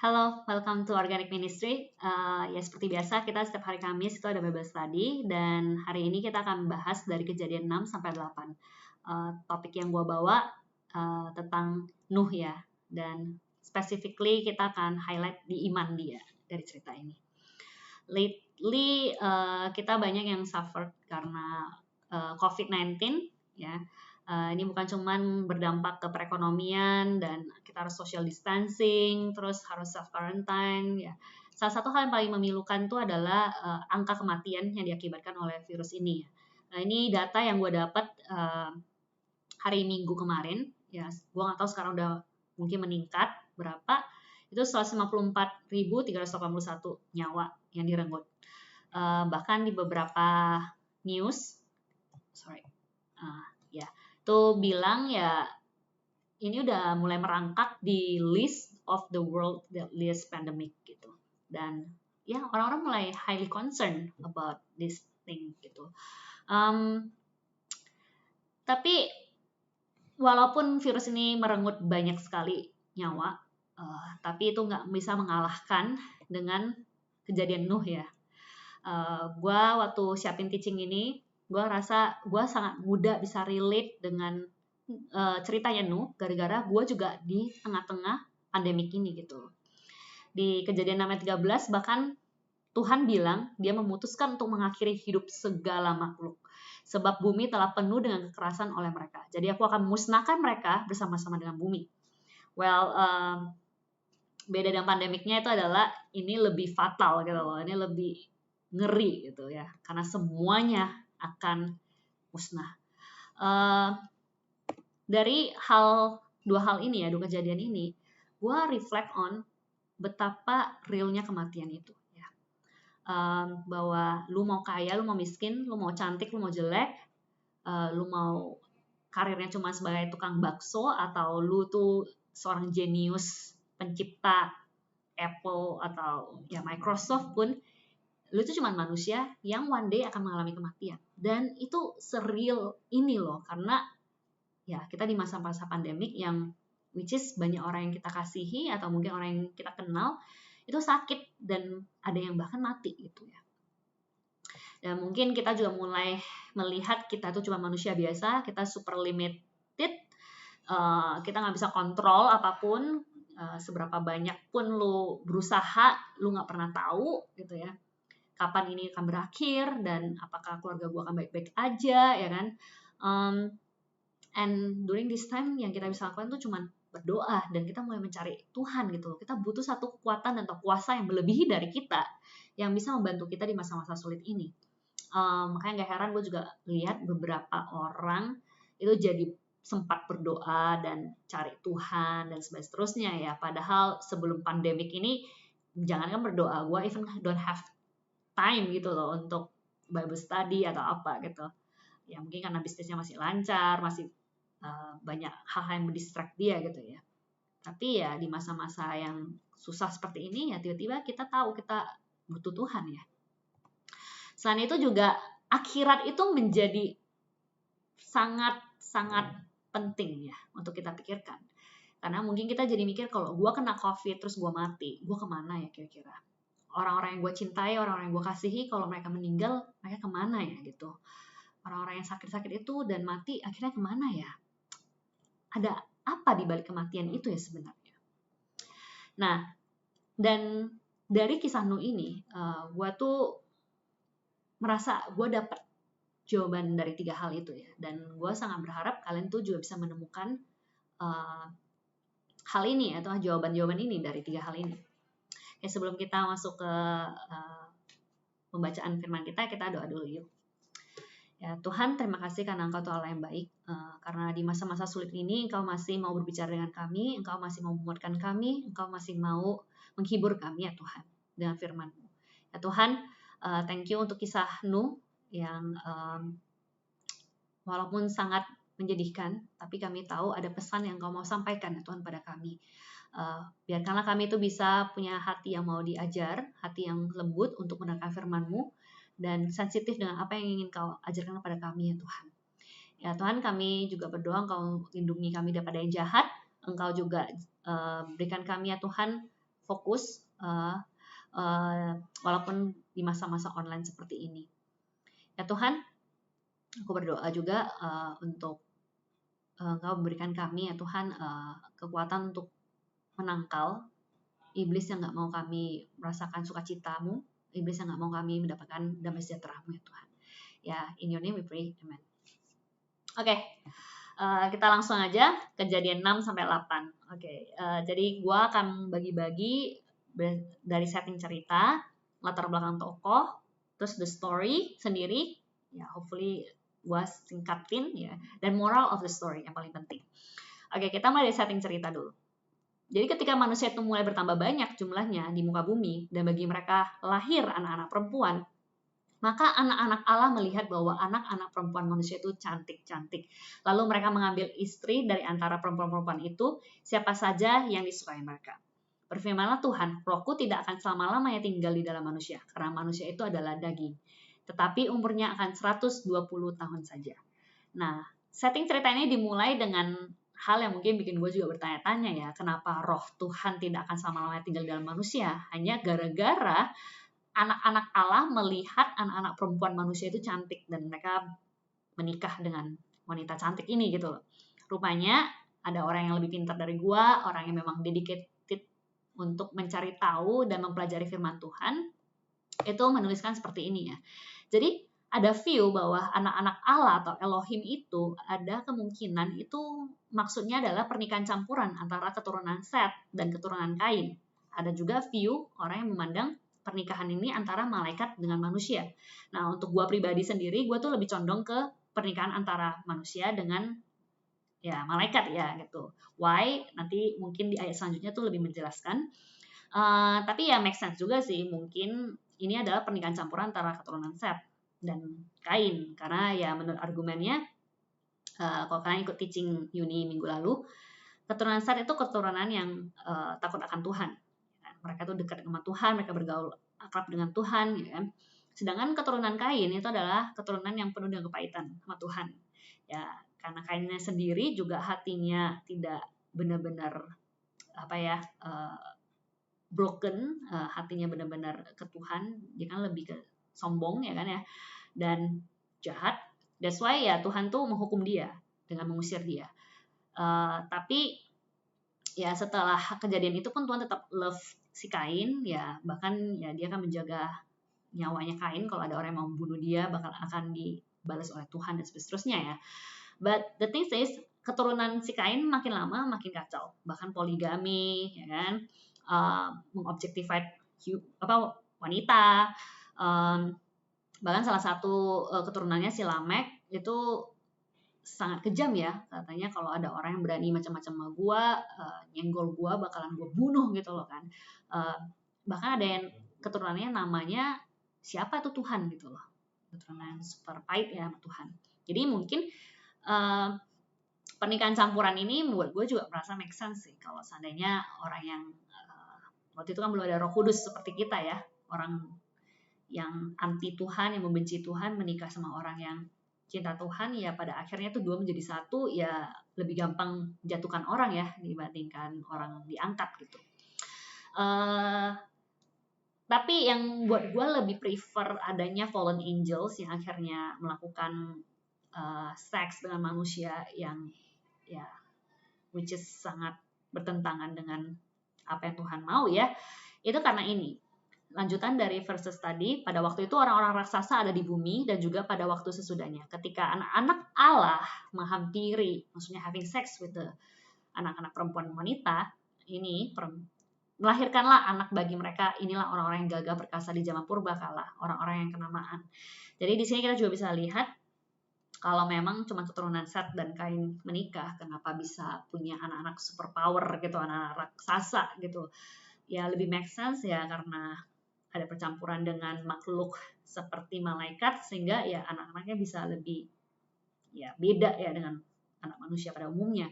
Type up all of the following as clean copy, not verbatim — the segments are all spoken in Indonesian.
Halo, welcome to Organic Ministry. Ya seperti biasa kita setiap hari Kamis itu ada Bible Study dan hari ini kita akan bahas dari Kejadian 6 sampai 8. Topik yang gua bawa tentang Nuh ya, dan specifically kita akan highlight di iman dia dari cerita ini. Lately kita banyak yang suffer karena COVID-19 ya. Ini bukan cuman berdampak ke perekonomian dan kita harus social distancing, terus harus self quarantine ya. Salah satu hal yang paling memilukan itu adalah angka kematian yang diakibatkan oleh virus ini. Nah, ini data yang gue dapat hari Minggu kemarin ya. Gue nggak tahu sekarang udah mungkin meningkat berapa. Itu 154.381 nyawa yang direnggut. Bahkan di beberapa news, itu bilang ya ini udah mulai merangkak di list of the world deadliest pandemic gitu. Dan ya orang-orang mulai highly concerned about this thing gitu. Tapi walaupun virus ini merenggut banyak sekali nyawa, tapi itu nggak bisa mengalahkan dengan kejadian Nuh ya. Gue waktu siapin teaching ini, gue rasa gue sangat mudah bisa relate dengan ceritanya Nuh, gara-gara gue juga di tengah-tengah pandemik ini gitu. Di Kejadian 6 ayat 13 bahkan Tuhan bilang dia memutuskan untuk mengakhiri hidup segala makhluk, sebab bumi telah penuh dengan kekerasan oleh mereka. Jadi aku akan musnahkan mereka bersama-sama dengan bumi. Well, beda dengan pandemiknya itu adalah ini lebih fatal gitu loh, ini lebih ngeri gitu ya, karena semuanya akan musnah. Dari dua hal ini ya, dua kejadian ini, gue reflect on betapa realnya kematian itu ya. Bahwa lu mau kaya, lu mau miskin, lu mau cantik, lu mau jelek, lu mau karirnya cuma sebagai tukang bakso, atau lu tuh seorang jenius pencipta Apple atau ya Microsoft pun, lu itu cuma manusia yang one day akan mengalami kematian. Dan itu surreal ini loh, karena ya kita di masa-masa pandemik yang which is banyak orang yang kita kasihi atau mungkin orang yang kita kenal itu sakit dan ada yang bahkan mati gitu ya. Dan mungkin kita juga mulai melihat kita tuh cuma manusia biasa, kita super limited, kita nggak bisa kontrol apapun, seberapa banyak pun lu berusaha, lu nggak pernah tahu gitu ya kapan ini akan berakhir dan apakah keluarga gue akan baik-baik aja ya kan. And during this time yang kita bisa lakukan tuh cuma berdoa dan kita mulai mencari Tuhan gitu. Kita butuh satu kekuatan dan kuasa yang melebihi dari kita yang bisa membantu kita di masa-masa sulit ini. Makanya gak heran gue juga lihat beberapa orang itu jadi sempat berdoa dan cari Tuhan dan seterusnya ya. Padahal sebelum pandemik ini jangankan berdoa, gue even don't have time gitu loh untuk Bible study atau apa gitu. Ya mungkin karena bisnisnya masih lancar, masih banyak hal-hal yang mendistract dia gitu ya. Tapi ya di masa-masa yang susah seperti ini ya tiba-tiba kita tahu kita butuh Tuhan ya. Selain itu juga akhirat itu menjadi sangat-sangat penting ya untuk kita pikirkan. Karena mungkin kita jadi mikir kalau gue kena COVID terus gue mati, gue kemana ya kira-kira? Orang-orang yang gue cintai, orang-orang yang gue kasihi, kalau mereka meninggal, mereka kemana ya gitu? Orang-orang yang sakit-sakit itu dan mati akhirnya kemana ya? Ada apa di balik kematian itu ya sebenarnya? Nah, dan dari kisah Nuh ini, gue tuh merasa gue dapat jawaban dari 3 hal itu ya. Dan gue sangat berharap kalian tuh juga bisa menemukan hal ini atau jawaban-jawaban ini dari 3 hal ini. Ya, sebelum kita masuk ke pembacaan firman kita doa dulu yuk. Ya, Tuhan, terima kasih karena Engkau tuh Allah yang baik. Karena di masa-masa sulit ini Engkau masih mau berbicara dengan kami, Engkau masih mau menguatkan kami, Engkau masih mau menghibur kami ya Tuhan dengan firman-Mu. Ya Tuhan, thank you untuk kisah Nuh yang walaupun sangat menyedihkan, tapi kami tahu ada pesan yang Engkau mau sampaikan ya Tuhan pada kami. Biarkanlah kami itu bisa punya hati yang mau diajar, hati yang lembut untuk mendengarkan firman-Mu, dan sensitif dengan apa yang ingin Kau ajarkan kepada kami ya Tuhan. Ya Tuhan, kami juga berdoa Engkau lindungi kami daripada yang jahat, Engkau juga berikan kami ya Tuhan fokus walaupun di masa-masa online seperti ini. Ya Tuhan, aku berdoa juga untuk Engkau berikan kami ya Tuhan kekuatan untuk menangkal iblis yang nggak mau kami merasakan sukacitamu, iblis yang nggak mau kami mendapatkan damai sejahtera-Mu ya Tuhan. Ya, in your name we pray, amen. Oke, kita langsung aja kejadian 6 sampai 8. Oke, jadi gua akan bagi-bagi dari setting cerita, latar belakang tokoh, terus the story sendiri, ya hopefully gua singkatin ya, dan moral of the story yang paling penting. Oke, kita mulai dari setting cerita dulu. Jadi ketika manusia itu mulai bertambah banyak jumlahnya di muka bumi, dan bagi mereka lahir anak-anak perempuan, maka anak-anak Allah melihat bahwa anak-anak perempuan manusia itu cantik-cantik. Lalu mereka mengambil istri dari antara perempuan-perempuan itu, siapa saja yang disukai mereka. Berfirmanlah Tuhan, rohku tidak akan selama-lamanya tinggal di dalam manusia, karena manusia itu adalah daging. Tetapi umurnya akan 120 tahun saja. Nah, setting cerita ini dimulai dengan hal yang mungkin bikin gue juga bertanya-tanya ya, kenapa roh Tuhan tidak akan selama-lamanya tinggal di dalam manusia? Hanya gara-gara anak-anak Allah melihat anak-anak perempuan manusia itu cantik dan mereka menikah dengan wanita cantik ini gitu loh. Rupanya ada orang yang lebih pintar dari gue, orang yang memang dedicated untuk mencari tahu dan mempelajari firman Tuhan, itu menuliskan seperti ini ya. Jadi ada view bahwa anak-anak Allah atau Elohim itu ada kemungkinan itu maksudnya adalah pernikahan campuran antara keturunan Set dan keturunan Kain. Ada juga view orang yang memandang pernikahan ini antara malaikat dengan manusia. Nah, untuk gue pribadi sendiri, gue tuh lebih condong ke pernikahan antara manusia dengan ya malaikat ya gitu. Why? Nanti mungkin di ayat selanjutnya tuh lebih menjelaskan. Tapi ya make sense juga sih, mungkin ini adalah pernikahan campuran antara keturunan Set dan Kain, karena ya menurut argumennya, kalau kalian ikut teaching Yuni minggu lalu, keturunan Set itu keturunan yang takut akan Tuhan. Mereka tuh dekat dengan Tuhan, mereka bergaul akrab dengan Tuhan, gitu kan. Sedangkan keturunan Kain itu adalah keturunan yang penuh dengan kepahitan sama Tuhan. Ya, karena Kainnya sendiri juga hatinya tidak benar-benar broken, hatinya benar-benar ke Tuhan, dia kan lebih ke sombong ya kan ya, dan jahat. That's why ya Tuhan tuh menghukum dia dengan mengusir dia. Tapi ya setelah kejadian itu pun Tuhan tetap love si Kain ya, bahkan ya dia akan menjaga nyawanya Kain. Kalau ada orang yang mau membunuh dia akan dibalas oleh Tuhan dan seterusnya ya. But the thing is, keturunan si Kain makin lama makin kacau, bahkan poligami ya kan, mengobjektify wanita, bahkan salah satu keturunannya si Lamek itu sangat kejam ya, katanya kalau ada orang yang berani macam-macam sama gua, nyenggol gua bakalan gua bunuh gitu loh kan. Bahkan ada yang keturunannya namanya siapa tuh Tuhan gitu loh, keturunan super pahit ya sama Tuhan. Jadi mungkin pernikahan campuran ini buat gue juga merasa make sense sih, kalau seandainya orang yang waktu itu kan belum ada Roh Kudus seperti kita ya, orang yang anti Tuhan, yang membenci Tuhan menikah sama orang yang cinta Tuhan, ya pada akhirnya tuh dua menjadi satu, ya lebih gampang jatuhkan orang ya dibandingkan orang diangkat gitu. Tapi yang buat gue lebih prefer adanya fallen angels yang akhirnya melakukan seks dengan manusia yang ya which is sangat bertentangan dengan apa yang Tuhan mau ya. Itu karena ini, lanjutan dari verses tadi, pada waktu itu orang-orang raksasa ada di bumi dan juga pada waktu sesudahnya. Ketika anak-anak Allah menghampiri, maksudnya having sex with the anak-anak perempuan wanita, ini melahirkanlah anak bagi mereka. Inilah orang-orang yang gagah perkasa di zaman purba kala, orang-orang yang kenamaan. Jadi di sini kita juga bisa lihat kalau memang cuma keturunan Set dan Kain menikah, kenapa bisa punya anak-anak super power gitu, anak-anak raksasa gitu. Ya lebih make sense ya karena ada percampuran dengan makhluk seperti malaikat, sehingga ya anak-anaknya bisa lebih ya beda ya dengan anak manusia pada umumnya.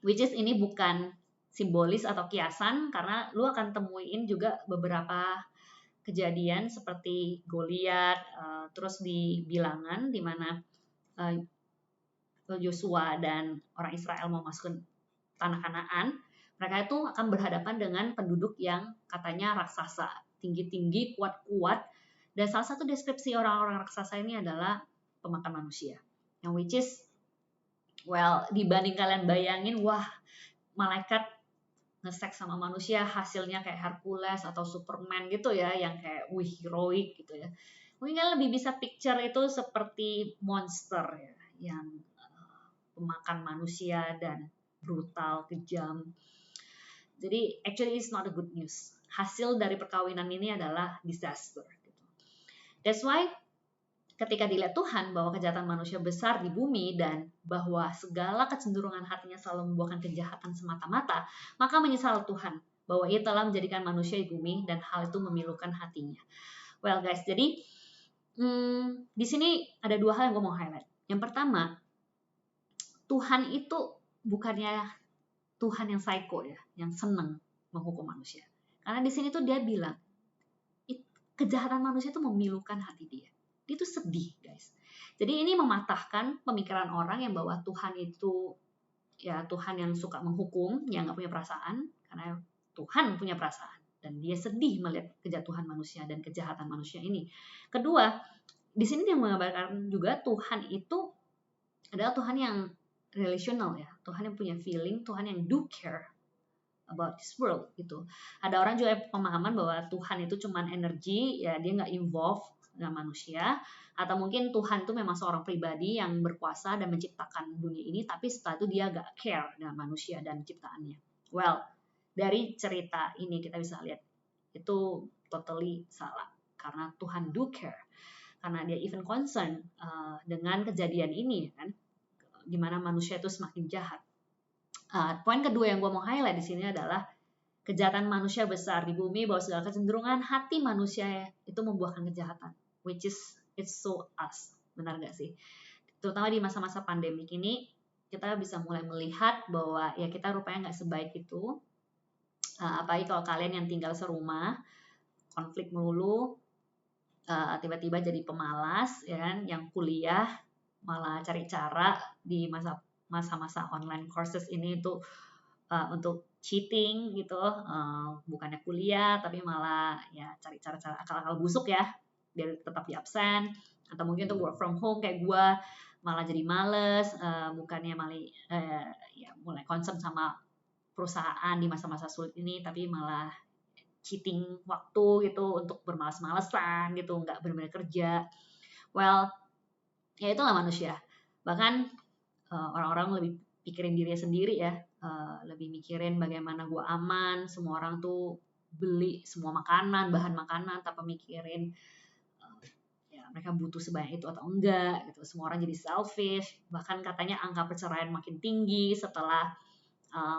Which is ini bukan simbolis atau kiasan, karena lu akan temuin juga beberapa kejadian seperti Goliat, terus di Bilangan di mana Yosua dan orang Israel mau masuk ke tanah Kanaan, Mereka itu akan berhadapan dengan penduduk yang katanya raksasa, tinggi-tinggi, kuat-kuat. Dan salah satu deskripsi orang-orang raksasa ini adalah pemakan manusia. Yang which is, well, dibanding kalian bayangin, wah, malaikat nge-seks sama manusia hasilnya kayak Hercules atau Superman gitu ya, yang kayak heroic gitu ya. Mungkin kalian lebih bisa picture itu seperti monster ya, yang pemakan manusia dan brutal, kejam. Jadi actually it's not a good news. Hasil dari perkawinan ini adalah disaster. Gitu. That's why ketika dilihat Tuhan bahwa kejahatan manusia besar di bumi dan bahwa segala kecenderungan hatinya selalu membuahkan kejahatan semata-mata, maka menyesal Tuhan bahwa ia telah menjadikan manusia di bumi dan hal itu memilukan hatinya. Well guys, jadi di sini ada dua hal yang gue mau highlight. Yang pertama, Tuhan itu bukannya Tuhan yang psycho ya, yang senang menghukum manusia. Karena di sini tuh dia bilang, kejahatan manusia itu memilukan hati dia. Dia tuh sedih, guys. Jadi ini mematahkan pemikiran orang yang bahwa Tuhan itu ya Tuhan yang suka menghukum, yang nggak punya perasaan, karena Tuhan punya perasaan dan dia sedih melihat kejatuhan manusia dan kejahatan manusia ini. Kedua, di sini dia menggambarkan juga Tuhan itu adalah Tuhan yang relational ya, Tuhan yang punya feeling, Tuhan yang do care about this world gitu. Ada orang juga pemahaman bahwa Tuhan itu cuman energi, ya dia nggak involve dengan manusia, atau mungkin Tuhan itu memang seorang pribadi yang berkuasa dan menciptakan dunia ini, tapi setelah itu dia nggak care dengan manusia dan ciptaannya. Well, dari cerita ini kita bisa lihat itu totally salah, karena Tuhan do care, karena dia even concern dengan kejadian ini kan, gimana manusia itu semakin jahat. Poin kedua yang gue mau highlight di sini adalah kejahatan manusia besar di bumi, bahwa segala kecenderungan hati manusia itu membuahkan kejahatan, which is it's so us. Benar gak sih? Terutama di masa-masa pandemik ini, kita bisa mulai melihat bahwa ya kita rupanya gak sebaik itu. Apalagi kalau kalian yang tinggal serumah, konflik melulu, tiba-tiba jadi pemalas, ya kan? Yang kuliah malah cari cara di masa-masa online courses ini itu untuk cheating gitu, bukannya kuliah tapi malah ya cari cara-cara akal-akal busuk ya biar tetap di absen, atau mungkin untuk work from home kayak gue malah jadi males, bukannya malah ya mulai concern sama perusahaan di masa-masa sulit ini, tapi malah cheating waktu gitu untuk bermalas-malesan gitu, nggak benar-benar kerja. Well, ya itulah manusia. Bahkan orang-orang lebih pikirin dirinya sendiri ya, lebih mikirin bagaimana gue aman. Semua orang tuh beli semua makanan, bahan makanan tanpa mikirin ya mereka butuh sebanyak itu atau enggak gitu. Semua orang jadi selfish. Bahkan katanya angka perceraian makin tinggi setelah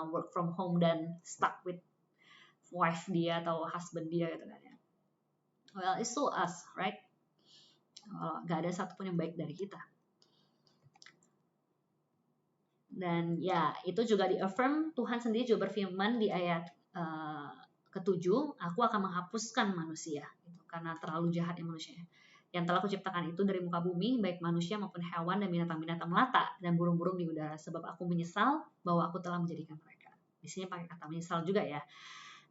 work from home dan stuck with wife dia atau husband dia gitu kan ya. Well, it's so us, right? Gak ada satupun yang baik dari kita. Dan ya itu juga di-affirm, Tuhan sendiri juga berfirman di ayat ke-7, aku akan menghapuskan manusia gitu, karena terlalu jahatnya manusia. Yang telah kuciptakan itu dari muka bumi, baik manusia maupun hewan dan binatang-binatang melata dan burung-burung di udara, sebab aku menyesal bahwa aku telah menjadikan mereka. Di sini pakai kata menyesal juga ya.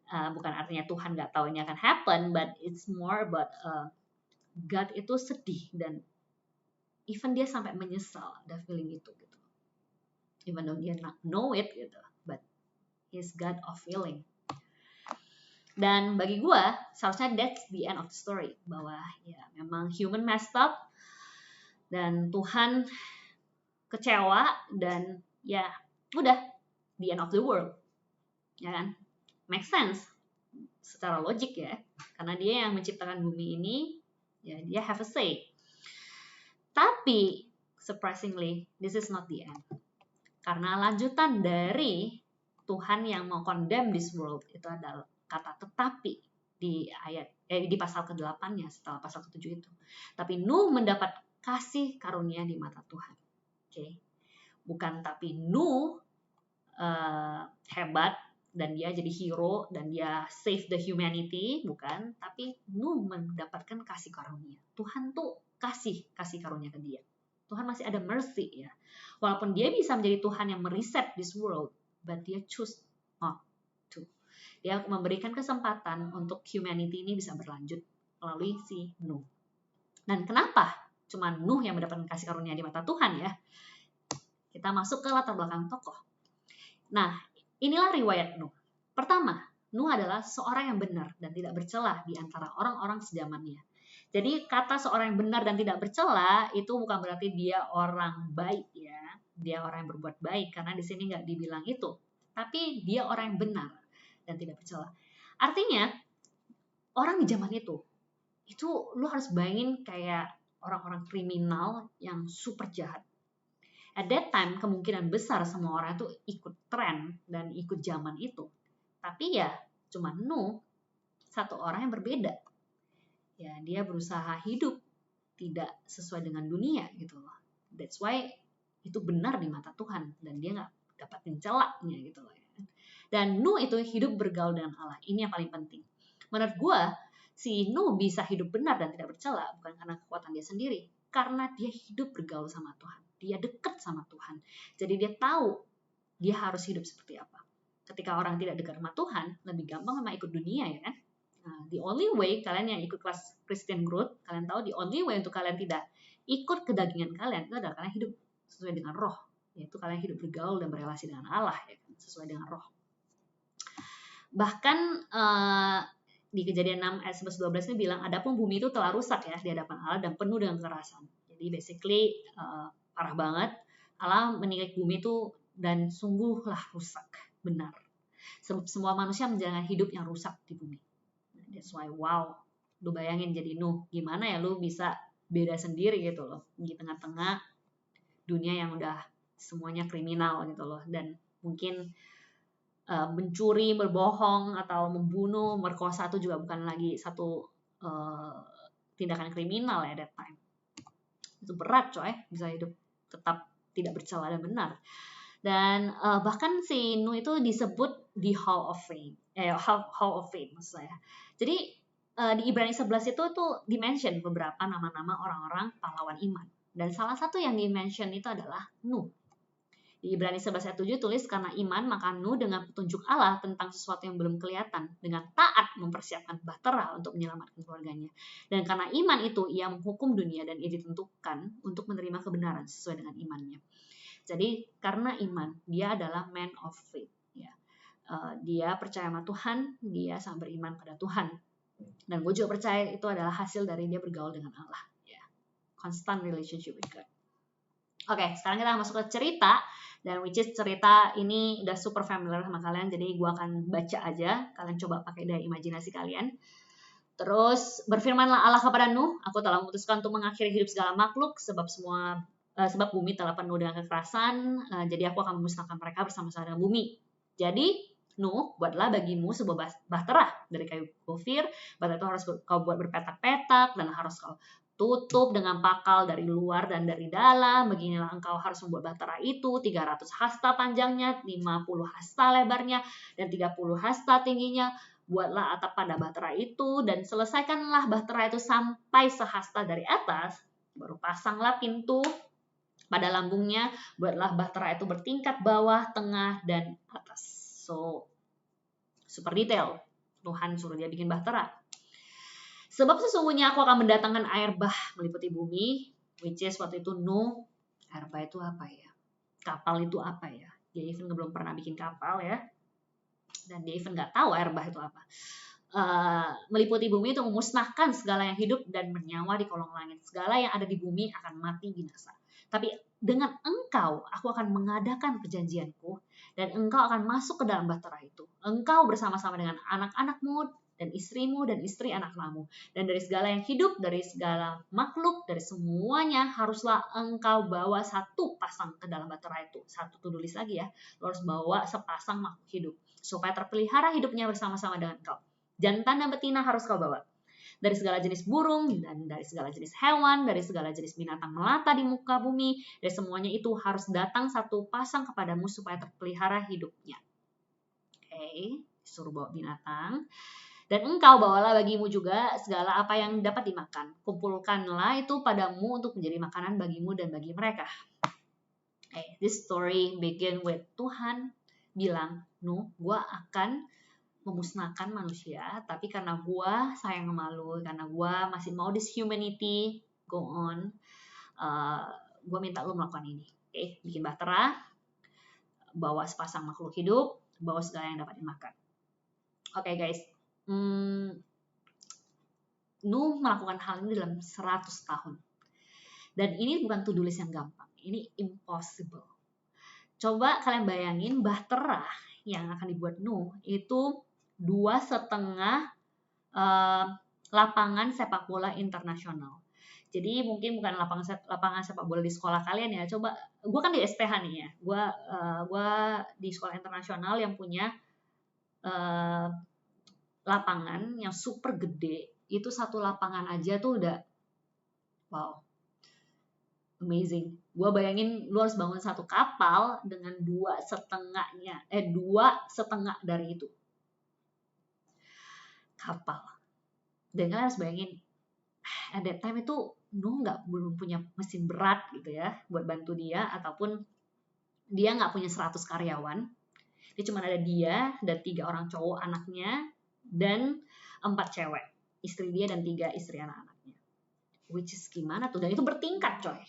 Bukan artinya Tuhan nggak tahu ini akan happen, but it's more about God itu sedih dan even dia sampai menyesal, ada feeling itu gitu. Even though dia not know it gitu, but he's God of feeling. Dan bagi gue, seharusnya that's the end of the story, bahwa ya memang human messed up dan Tuhan kecewa dan ya udah the end of the world, ya kan? Make sense secara logik ya, karena dia yang menciptakan bumi ini, ya dia have a say. Tapi surprisingly, this is not the end. Karena lanjutan dari Tuhan yang mau condemn this world itu adalah kata tetapi di ayat di pasal ke-8-nya setelah pasal ke-7 itu. Tapi Nuh mendapat kasih karunia di mata Tuhan. Okay. Bukan tapi Nuh hebat dan dia jadi hero dan dia save the humanity, bukan, tapi Nuh mendapatkan kasih karunia. Tuhan tuh kasih karunia ke dia. Tuhan masih ada mercy ya. Walaupun dia bisa menjadi Tuhan yang mereset this world, but dia choose not Tuh. Dia memberikan kesempatan untuk humanity ini bisa berlanjut melalui si Nuh. Dan kenapa cuma Nuh yang mendapatkan kasih karunia di mata Tuhan ya? Kita masuk ke latar belakang tokoh. Nah, inilah riwayat Nuh. Pertama, Nuh adalah seorang yang benar dan tidak bercela di antara orang-orang sezamannya. Jadi kata seorang yang benar dan tidak bercela itu bukan berarti dia orang baik ya. Dia orang yang berbuat baik, karena di sini nggak dibilang itu. Tapi dia orang yang benar dan tidak bercela. Artinya, orang di zaman itu lu harus bayangin kayak orang-orang kriminal yang super jahat. At that time, kemungkinan besar semua orang itu ikut tren dan ikut zaman itu. Tapi ya, cuma Nuh, satu orang yang berbeda. Ya, dia berusaha hidup tidak sesuai dengan dunia gitu loh. That's why itu benar di mata Tuhan dan dia nggak dapatin celaknya gitu loh. Dan Nuh itu hidup bergaul dengan Allah. Ini yang paling penting. Menurut gue, si Nuh bisa hidup benar dan tidak bercela bukan karena kekuatan dia sendiri, karena dia hidup bergaul sama Tuhan. Dia dekat sama Tuhan. Jadi dia tahu dia harus hidup seperti apa. Ketika orang tidak dekat sama Tuhan, lebih gampang memang ikut dunia ya kan. Nah, the only way kalian yang ikut kelas Christian Growth, kalian tahu the only way untuk kalian tidak ikut kedagingan kalian itu adalah kalian hidup sesuai dengan roh, yaitu kalian hidup bergaul dan berelasi dengan Allah ya kan, sesuai dengan roh. Bahkan di Kejadian 6 ayat 11-12 ini bilang, adapun bumi itu telah rusak ya di hadapan Allah dan penuh dengan kekerasan. Jadi basically parah banget. Allah menilai bumi itu dan sungguhlah rusak, benar. Semua manusia menjalani hidup yang rusak di bumi. That's why wow, lu bayangin jadi Nuh, gimana ya lu bisa beda sendiri gitu loh di tengah-tengah dunia yang udah semuanya kriminal gitu loh, dan mungkin mencuri, berbohong, atau membunuh, merkosa itu juga bukan lagi satu tindakan kriminal ya that time. Itu berat coy, bisa hidup tetap tidak bercela dan benar. Dan bahkan si Nuh itu disebut di Hall of Fame, Hall of Fame maksud saya. Jadi di Ibrani 11 itu tuh dimention beberapa nama-nama orang-orang pahlawan iman. Dan salah satu yang dimention itu adalah Nuh. Di Ibrani 11 ayat 7 tulis, karena iman maka Nuh dengan petunjuk Allah tentang sesuatu yang belum kelihatan, dengan taat mempersiapkan bahtera untuk menyelamatkan keluarganya. Dan karena iman itu ia menghukum dunia dan ia ditentukan untuk menerima kebenaran sesuai dengan imannya. Jadi karena iman, dia adalah man of faith. Ya. Dia percaya sama Tuhan, dia sangat beriman pada Tuhan. Dan gue juga percaya itu adalah hasil dari dia bergaul dengan Allah. Ya. Constant relationship with God. Oke, sekarang kita masuk ke cerita. Dan which is cerita ini udah super familiar sama kalian, jadi gue akan baca aja. Kalian coba pakai daya imajinasi kalian. Terus, berfirmanlah Allah kepada Nuh, aku telah memutuskan untuk mengakhiri hidup segala makhluk, sebab bumi telah penuh dengan kekerasan, jadi aku akan memusnahkan mereka bersama-sama dengan bumi. Jadi, Nuh, buatlah bagimu sebuah bahtera dari kayu gofir. Bahtera itu harus kau buat berpetak-petak dan harus kau tutup dengan pakal dari luar dan dari dalam. Beginilah engkau harus membuat bahtera itu, 300 hasta panjangnya, 50 hasta lebarnya, dan 30 hasta tingginya. Buatlah atap pada bahtera itu, dan selesaikanlah bahtera itu sampai sehasta dari atas. Baru pasanglah pintu pada lambungnya. Buatlah bahtera itu bertingkat bawah, tengah, dan atas. So, super detail. Tuhan suruh dia bikin bahtera. Sebab sesungguhnya aku akan mendatangkan air bah meliputi bumi, which is waktu itu Nuh. Air bah itu apa ya? Kapal itu apa ya? Dia even belum pernah bikin kapal ya. Dan dia even nggak tahu air bah itu apa. Meliputi bumi itu memusnahkan segala yang hidup dan bernyawa di kolong langit. Segala yang ada di bumi akan mati binasa. Tapi dengan engkau, aku akan mengadakan perjanjianku, dan engkau akan masuk ke dalam bahtera itu. Engkau bersama-sama dengan anak-anakmu, dan istrimu, dan istri anak-anakmu. Dan dari segala yang hidup, dari segala makhluk, dari semuanya, haruslah engkau bawa satu pasang ke dalam bahtera itu. Satu tulis lagi ya, lo harus bawa sepasang makhluk hidup, supaya terpelihara hidupnya bersama-sama dengan engkau. Jantan dan betina harus kau bawa. Dari segala jenis burung, dan dari segala jenis hewan, dari segala jenis binatang melata di muka bumi, dari semuanya itu harus datang satu pasang kepadamu supaya terpelihara hidupnya. Oke, disuruh bawa binatang. Dan engkau bawalah bagimu juga segala apa yang dapat dimakan. Kumpulkanlah itu padamu untuk menjadi makanan bagimu dan bagi mereka. Okay, this story begin with Tuhan bilang, Nuh, gue akan memusnahkan manusia, tapi karena gue sayang sama lu, karena gue masih mau this humanity go on, gue minta lu melakukan ini. Oke, bikin bahtera, bawa sepasang makhluk hidup, bawa segala yang dapat dimakan. Oke guys, Nuh melakukan hal ini dalam 100 tahun. Dan ini bukan to-do list yang gampang, ini impossible. Coba kalian bayangin bahtera yang akan dibuat Nuh itu 2,5 lapangan sepak bola internasional. Jadi mungkin bukan lapangan sepak bola di sekolah kalian ya. Coba, gue kan di SPH nih ya. Gue di sekolah internasional yang punya lapangan yang super gede. Itu satu lapangan aja tuh udah wow, amazing. Gue bayangin lu harus bangun satu kapal dengan 2,5 dari itu. Kapal. Dan kalian harus bayangin, at that time itu Nuh belum punya mesin berat gitu ya buat bantu dia, ataupun dia nggak punya 100 karyawan. Dia cuma ada dia dan 3 orang cowok anaknya dan 4 cewek, istri dia dan 3 istri anak-anaknya. Which is gimana tuh? Dan itu bertingkat coy.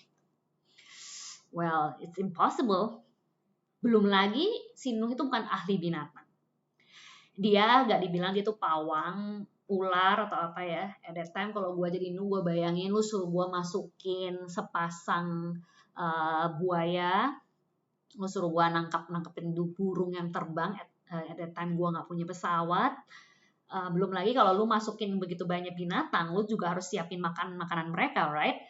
Well, it's impossible. Belum lagi si Nuh itu bukan ahli binatang. Dia gak dibilang dia tuh pawang, ular atau apa ya. At that time kalau gue jadi Nuh, gue bayangin lu suruh gue masukin sepasang buaya, lu suruh gue nangkepin burung yang terbang. At that time gue gak punya pesawat. Belum lagi kalau lu masukin begitu banyak binatang, lu juga harus siapin makanan mereka, right?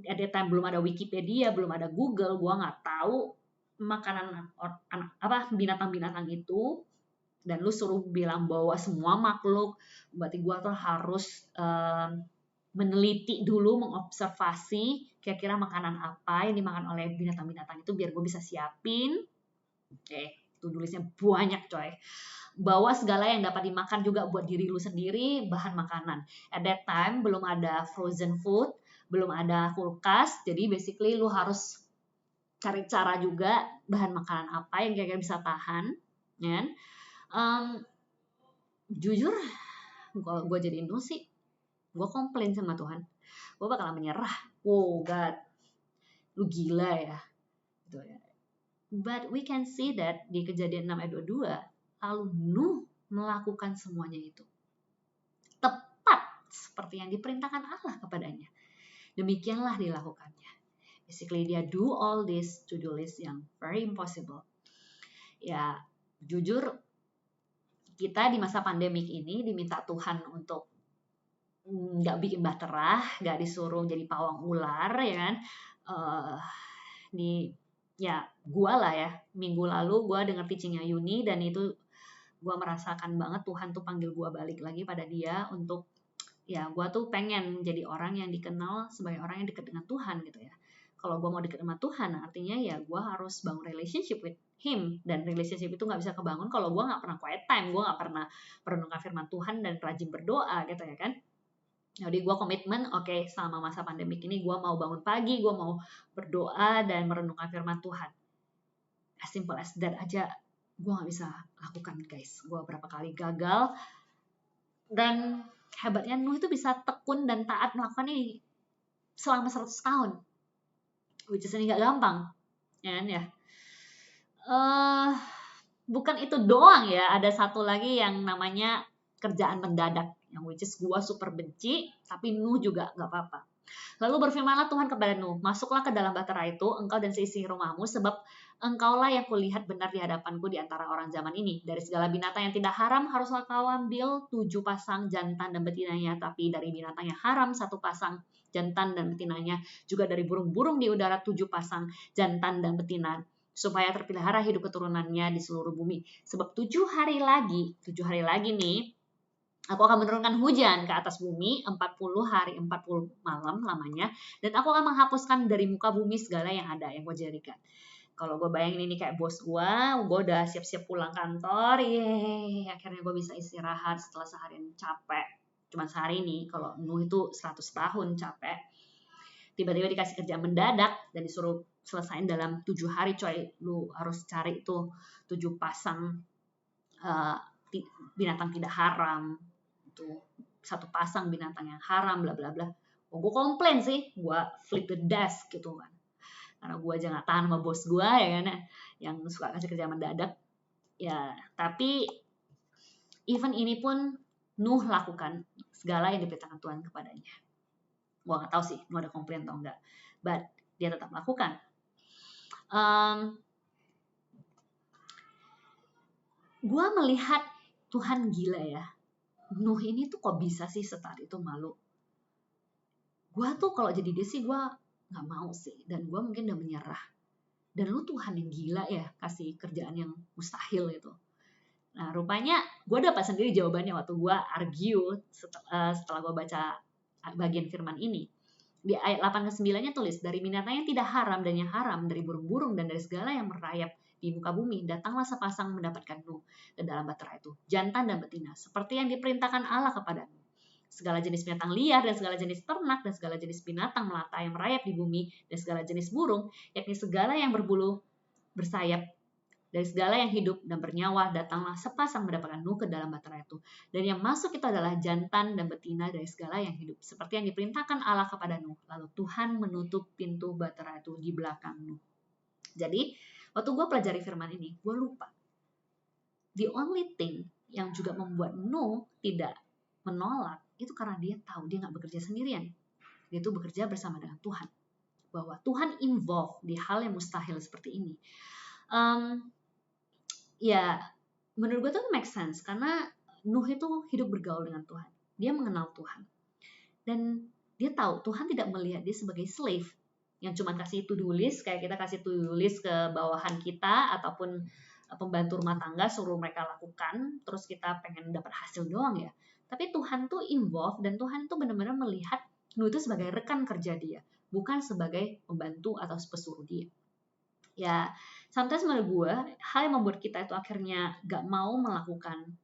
At that time belum ada Wikipedia, belum ada Google, gue nggak tahu makanan binatang-binatang itu, dan lu suruh bilang bawa semua makhluk, berarti gue tuh harus meneliti dulu, mengobservasi kira-kira makanan apa yang dimakan oleh binatang-binatang itu biar gue bisa siapin. Tulisnya banyak coy. Bawa segala yang dapat dimakan juga buat diri lu sendiri, bahan makanan. At that time belum ada frozen food, belum ada kulkas, jadi basically lu harus cari cara juga bahan makanan apa yang kira-kira bisa tahan, ya. Jujur, kalau gue jadi Nuh sih, gue komplain sama Tuhan, gue bakalan menyerah. Oh God, lu gila ya, gitu ya. But we can see that di Kejadian 6 ayat 22, lalu Nuh melakukan semuanya itu tepat seperti yang diperintahkan Allah kepadanya. Demikianlah dilakukannya. Basically dia do all this to-do list yang very impossible. Ya, jujur kita di masa pandemik ini diminta Tuhan untuk nggak bikin bahtera, nggak disuruh jadi pawang ular, ya kan? Gue lah ya, minggu lalu gue dengar teachingnya Yuni, dan itu gue merasakan banget Tuhan tuh panggil gue balik lagi pada dia untuk, ya gue tuh pengen jadi orang yang dikenal sebagai orang yang dekat dengan Tuhan gitu ya. Kalau gue mau dekat sama Tuhan, artinya ya gue harus bangun relationship with Him, dan relationship itu nggak bisa kebangun kalau gue nggak pernah quiet time, gue nggak pernah merenungkan firman Tuhan dan rajin berdoa gitu ya kan. Jadi gue komitmen, oke, selama masa pandemik ini gue mau bangun pagi, gue mau berdoa dan merenungkan firman Tuhan. As simple as that aja gue gak bisa lakukan guys. Gue berapa kali gagal, dan hebatnya Nuh itu bisa tekun dan taat melakukan ini selama 100 tahun, which is ini gak gampang ya. Bukan itu doang ya, ada satu lagi yang namanya kerjaan mendadak, yang which is gue super benci, tapi Nuh juga gak apa-apa. Lalu berfirmanlah Tuhan kepada Nuh, masuklah ke dalam bahtera itu, engkau dan seisi rumahmu, sebab engkaulah yang kulihat benar di hadapanku di antara orang zaman ini. Dari segala binatang yang tidak haram haruslah kau ambil 7 pasang jantan dan betinanya, tapi dari binatang yang haram 1 pasang jantan dan betinanya, juga dari burung-burung di udara 7 pasang jantan dan betina, supaya terpelihara hidup keturunannya di seluruh bumi. Sebab 7 hari lagi nih, aku akan menurunkan hujan ke atas bumi 40 hari 40 malam lamanya, dan aku akan menghapuskan dari muka bumi segala yang ada yang gue jadikan. Kalau gue bayangin ini kayak bos gue udah siap-siap pulang kantor, akhirnya gue bisa istirahat setelah seharian capek. Cuman sehari nih, kalau Nuh itu 100 tahun capek. Tiba-tiba dikasih kerjaan mendadak dan disuruh selesain dalam 7 hari coy. Lu harus cari tuh 7 pasang binatang tidak haram, itu satu pasang binatang yang haram, bla bla bla. Gue komplain sih, gue flip the desk gitu kan, karena gue aja nggak tahan sama bos gue ya kan, yang suka kasih kerja mendadak ya. Tapi even ini pun Nuh lakukan segala yang diperintahkan Tuhan kepadanya. Gue nggak tahu sih Nuh ada komplain atau enggak, but dia tetap lakukan. Gue melihat Tuhan gila ya. Nuh ini tuh kok bisa sih setara itu malu. Gue tuh kalau jadi dia sih gue nggak mau sih, dan gue mungkin udah menyerah. Dan lu Tuhan yang gila ya, kasih kerjaan yang mustahil itu. Nah rupanya gue dapat sendiri jawabannya waktu gue argue setelah gue baca bagian firman ini. Di ayat 8 ke 9-nya tulis, dari binatang yang tidak haram dan yang haram, dari burung-burung dan dari segala yang merayap di muka bumi, datanglah sepasang mendapatkan Nuh dan dalam bahtera itu, jantan dan betina, seperti yang diperintahkan Allah kepada Nuh. Segala jenis binatang liar dan segala jenis ternak dan segala jenis binatang melata yang merayap di bumi dan segala jenis burung, yakni segala yang berbulu, bersayap, dari segala yang hidup dan bernyawa, datanglah sepasang mendapatkan Nuh ke dalam bahtera itu. Dan yang masuk itu adalah jantan dan betina dari segala yang hidup, seperti yang diperintahkan Allah kepada Nuh. Lalu Tuhan menutup pintu bahtera itu di belakang Nuh. Jadi, waktu gue pelajari firman ini, gue lupa. The only thing yang juga membuat Nuh tidak menolak, itu karena dia tahu dia nggak bekerja sendirian. Dia itu bekerja bersama dengan Tuhan. Bahwa Tuhan involved di hal yang mustahil seperti ini. Ya, menurut gue tuh make sense karena Nuh itu hidup bergaul dengan Tuhan. Dia mengenal Tuhan. Dan dia tahu Tuhan tidak melihat dia sebagai slave yang cuma kasih to-do list, kayak kita kasih to-do list ke bawahan kita ataupun pembantu rumah tangga suruh mereka lakukan, terus kita pengen dapat hasil doang ya. Tapi Tuhan tuh involved dan Tuhan tuh benar-benar melihat Nuh itu sebagai rekan kerja dia, bukan sebagai pembantu atau pesuruh dia. Ya, sometimes menurut gue, hal yang membuat kita itu akhirnya gak mau melakukan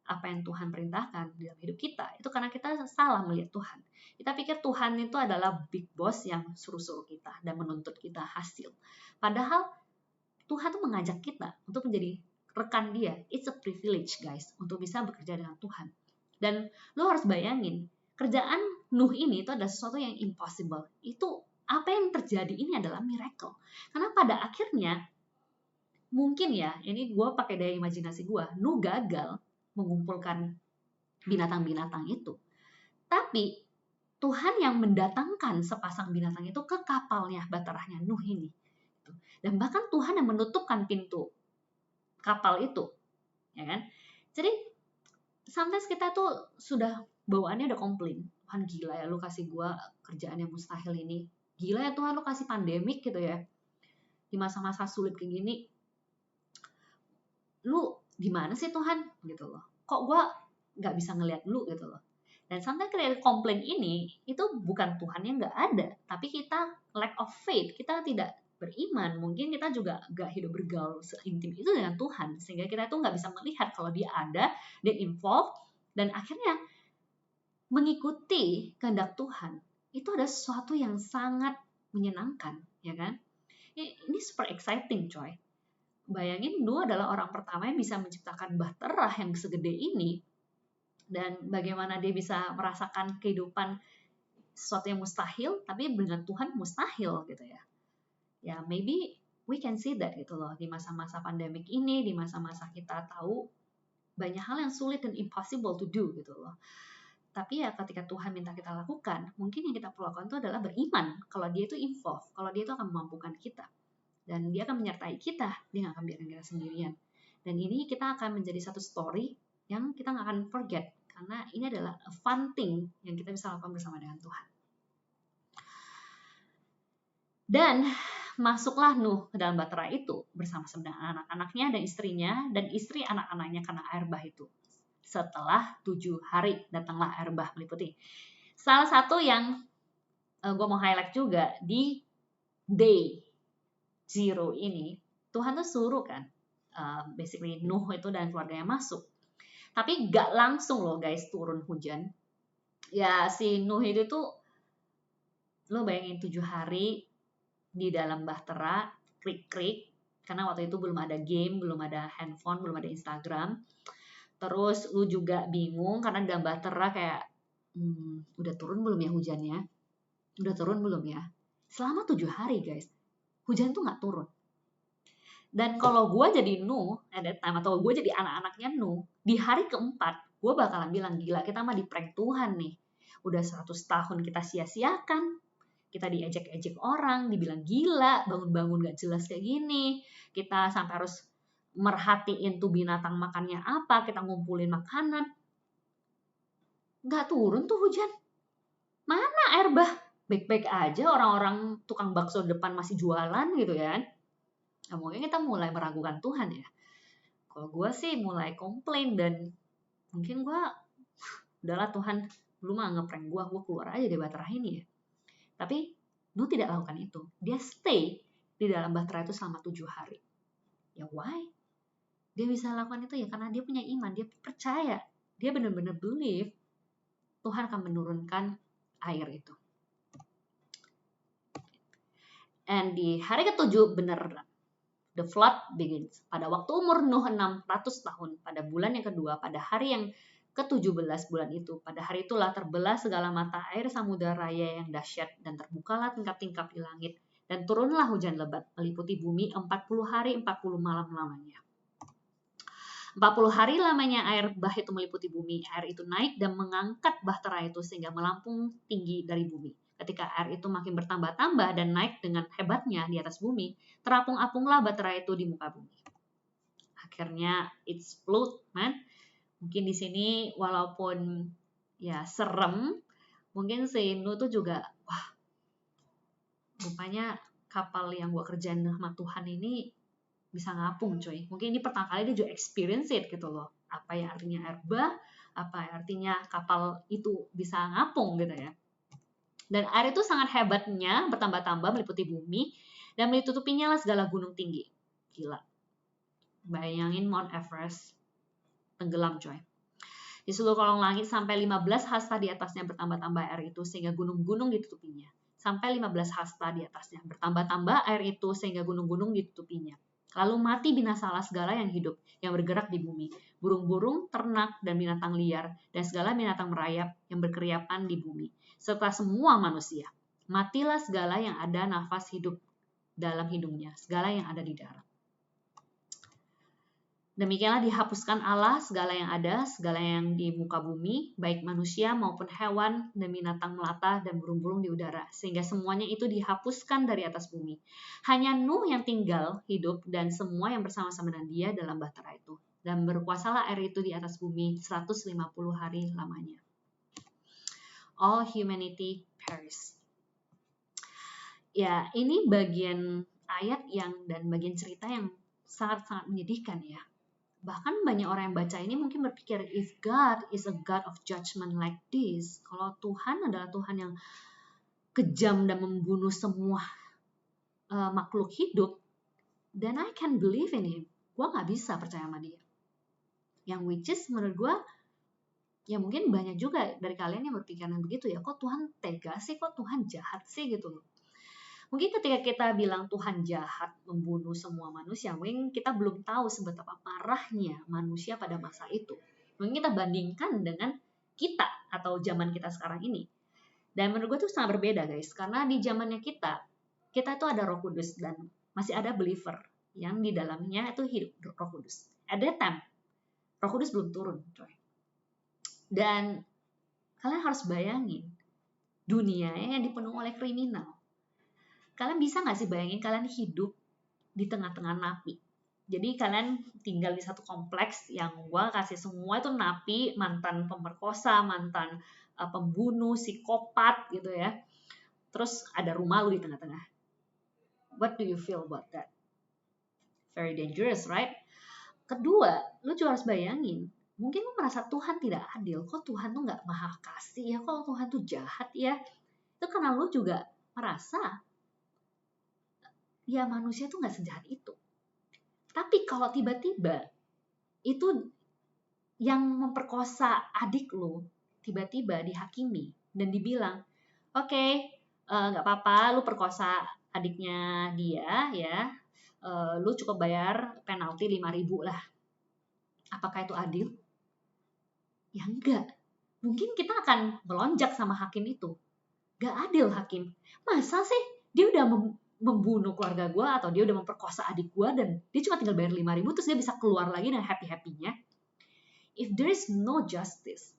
apa yang Tuhan perintahkan dalam hidup kita, itu karena kita salah melihat Tuhan. Kita pikir Tuhan itu adalah big boss yang suruh-suruh kita dan menuntut kita hasil. Padahal Tuhan tuh mengajak kita untuk menjadi rekan dia. It's a privilege guys, untuk bisa bekerja dengan Tuhan. Dan lo harus bayangin, kerjaan Nuh ini itu adalah sesuatu yang impossible. Itu apa yang terjadi ini adalah miracle. Karena pada akhirnya, mungkin ya, ini gue pakai daya imajinasi gue, Nuh gagal mengumpulkan binatang-binatang itu. Tapi Tuhan yang mendatangkan sepasang binatang itu ke kapalnya, baterahnya Nuh ini. Dan bahkan Tuhan yang menutupkan pintu kapal itu. Ya kan? Jadi, sometimes kita tuh sudah bawaannya udah komplain. Tuhan gila ya, lu kasih gue kerjaan yang mustahil ini. Gila ya Tuhan, lu kasih pandemik gitu ya. Di masa-masa sulit kayak gini. Lu gimana sih Tuhan? Gitu loh. Kok gue gak bisa ngeliat lu gitu loh. Dan sometimes ketika komplain ini, itu bukan Tuhan yang gak ada. Tapi kita lack of faith. Kita tidak beriman. Mungkin kita juga gak hidup bergaul seintim itu dengan Tuhan. Sehingga kita tuh gak bisa melihat kalau dia ada, dia involved. Dan akhirnya mengikuti kehendak Tuhan. Itu ada sesuatu yang sangat menyenangkan. Ya kan? Ini super exciting coy. Bayangin Nuh adalah orang pertama yang bisa menciptakan bahtera yang segede ini. Dan bagaimana dia bisa merasakan kehidupan sesuatu yang mustahil, tapi dengan Tuhan mustahil gitu ya. Ya maybe we can see that gitu loh. Di masa-masa pandemik ini, di masa-masa kita tahu banyak hal yang sulit dan impossible to do gitu loh. Tapi ya ketika Tuhan minta kita lakukan, mungkin yang kita perlu lakukan itu adalah beriman. Kalau dia itu involved, kalau dia itu akan memampukan kita. Dan dia akan menyertai kita, dia nggak akan biarkan kita sendirian. Dan ini kita akan menjadi satu story yang kita nggak akan forget. Karena ini adalah a fun thing yang kita bisa lakukan bersama dengan Tuhan. Dan masuklah Nuh ke dalam bahtera itu bersama-sama dengan anak-anaknya dan istrinya dan istri anak-anaknya karena air bah itu. Setelah 7 hari datanglah air bah meliputi. Salah satu yang gue mau highlight juga di day 0 ini, Tuhan tuh suruh kan, basically Nuh itu dan keluarganya masuk. Tapi gak langsung loh guys turun hujan. Ya si Nuh itu tuh, lo bayangin 7 hari di dalam bahtera, krik-krik, karena waktu itu belum ada game, belum ada handphone, belum ada Instagram. Terus lu juga bingung karena dalam bahtera kayak, udah turun belum ya hujannya? Udah turun belum ya? Selama 7 hari guys, hujan tuh nggak turun. Dan kalau gue jadi Nuh at that time, atau gue jadi anak-anaknya Nuh, di hari keempat, gue bakalan bilang, gila kita mah di prank Tuhan nih. Udah 100 tahun kita sia-siakan. Kita diejek-ejek orang, dibilang gila, bangun-bangun gak jelas kayak gini. Kita sampai harus merhatiin tuh binatang makannya apa, kita ngumpulin makanan. Gak turun tuh hujan. Mana air bah? Baik-baik aja orang-orang tukang bakso depan masih jualan gitu ya. Nah, mungkin kita mulai meragukan Tuhan ya. Kalau gue sih mulai komplain dan mungkin gue, udahlah Tuhan, lu mah ngeprank gue keluar aja dari bahtera ini ya. Tapi Nuh tidak lakukan itu. Dia stay di dalam bahtera itu selama 7 hari. Ya why? Dia bisa lakukan itu ya karena dia punya iman, dia percaya. Dia benar-benar believe Tuhan akan menurunkan air itu. And di hari ke-7 benar, the flood begins. Pada waktu umur Nuh 600 tahun, pada bulan yang kedua, pada hari yang ke-17 bulan itu, pada hari itulah terbelah segala mata air samudera raya yang dahsyat, dan terbukalah tingkap-tingkap di langit, dan turunlah hujan lebat meliputi bumi 40 hari 40 malam lamanya. 40 hari lamanya air bah itu meliputi bumi. Air itu naik dan mengangkat bahtera itu sehingga melampung tinggi dari bumi. Ketika air itu makin bertambah-tambah dan naik dengan hebatnya di atas bumi, terapung-apunglah bahtera itu di muka bumi. Akhirnya it's flood, man. Mungkin di sini walaupun ya serem, mungkin si Nuh tuh juga, wah, rupanya kapal yang gua kerjain sama Tuhan ini bisa ngapung coy. Mungkin ini pertama kali dia juga experience it gitu loh. Apa ya artinya air bah, apa artinya kapal itu bisa ngapung gitu ya. Dan air itu sangat hebatnya bertambah-tambah meliputi bumi dan menutupinya lah segala gunung tinggi. Gila. Bayangin Mount Everest tenggelam coy. Di seluruh kolong langit sampai 15 hasta di atasnya bertambah-tambah air itu sehingga gunung-gunung ditutupinya. Sampai 15 hasta di atasnya bertambah-tambah air itu sehingga gunung-gunung ditutupinya. Lalu mati binasalah segala yang hidup, yang bergerak di bumi, burung-burung, ternak, dan binatang liar, dan segala binatang merayap yang berkeriapan di bumi, serta semua manusia. Matilah segala yang ada nafas hidup dalam hidungnya, segala yang ada di darat. Demikianlah dihapuskan Allah segala yang ada, segala yang di muka bumi, baik manusia maupun hewan dan binatang melata dan burung-burung di udara, sehingga semuanya itu dihapuskan dari atas bumi. Hanya Nuh yang tinggal hidup dan semua yang bersama-sama dengan dia dalam bahtera itu. Dan berkuasalah air itu di atas bumi 150 hari lamanya. All humanity perished. Ya, ini bagian ayat dan bagian cerita yang sangat-sangat menyedihkan ya. Bahkan banyak orang yang baca ini mungkin berpikir, if God is a God of judgment like this, kalau Tuhan adalah Tuhan yang kejam dan membunuh semua makhluk hidup, then I can believe in him. Gue gak bisa percaya sama dia. Yang which is menurut gue, ya mungkin banyak juga dari kalian yang berpikiran begitu ya, kok Tuhan tega sih, kok Tuhan jahat sih gitu loh. Mungkin ketika kita bilang Tuhan jahat membunuh semua manusia, mungkin kita belum tahu seberapa parahnya manusia pada masa itu. Mungkin kita bandingkan dengan kita atau zaman kita sekarang ini. Dan menurut gue itu sangat berbeda guys, karena di zamannya kita itu ada Roh Kudus dan masih ada believer yang di dalamnya itu hidup Roh Kudus. At that time, Roh Kudus belum turun, coy. Dan kalian harus bayangin dunia yang dipenuhi oleh kriminal. Kalian bisa nggak sih bayangin kalian hidup di tengah-tengah napi? Jadi kalian tinggal di satu kompleks yang gue kasih semua itu napi, mantan pemerkosa, mantan pembunuh, psikopat gitu ya. Terus ada rumah lu di tengah-tengah. What do you feel about that? Very dangerous, right? Kedua, lu juga harus bayangin, mungkin lu merasa Tuhan tidak adil. Kok Tuhan tuh nggak maha kasih ya? Kok Tuhan tuh jahat ya? Itu karena lu juga merasa ya manusia tuh nggak sejahat itu. Tapi kalau tiba-tiba itu yang memperkosa adik lu tiba-tiba dihakimi dan dibilang, oke, nggak apa-apa, lu perkosa adiknya dia ya, lu cukup bayar penalti 5.000 lah. Apakah itu adil? Ya enggak. Mungkin kita akan melonjak sama hakim itu. Gak adil hakim. Masa sih dia udah membunuh keluarga gue atau dia udah memperkosa adik gue dan dia cuma tinggal bayar 5.000 terus dia bisa keluar lagi dengan happy-happynya. If there is no justice,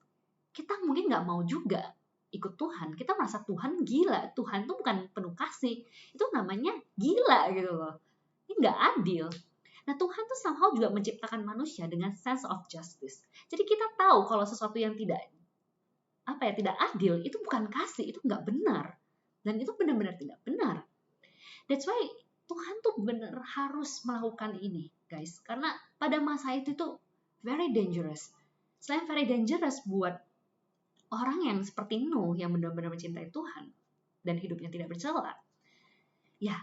kita mungkin gak mau juga ikut Tuhan. Kita merasa Tuhan gila. Tuhan tuh bukan penuh kasih. Itu namanya gila gitu loh. Ini gak adil. Nah, Tuhan tuh somehow juga menciptakan manusia dengan sense of justice. Jadi kita tahu kalau sesuatu yang tidak adil itu bukan kasih, itu nggak benar. Dan itu benar-benar tidak benar. That's why Tuhan tuh benar harus melakukan ini, guys. Karena pada masa itu tuh very dangerous. Selain very dangerous buat orang yang seperti Nuh yang benar-benar mencintai Tuhan dan hidupnya tidak bercela. Ya,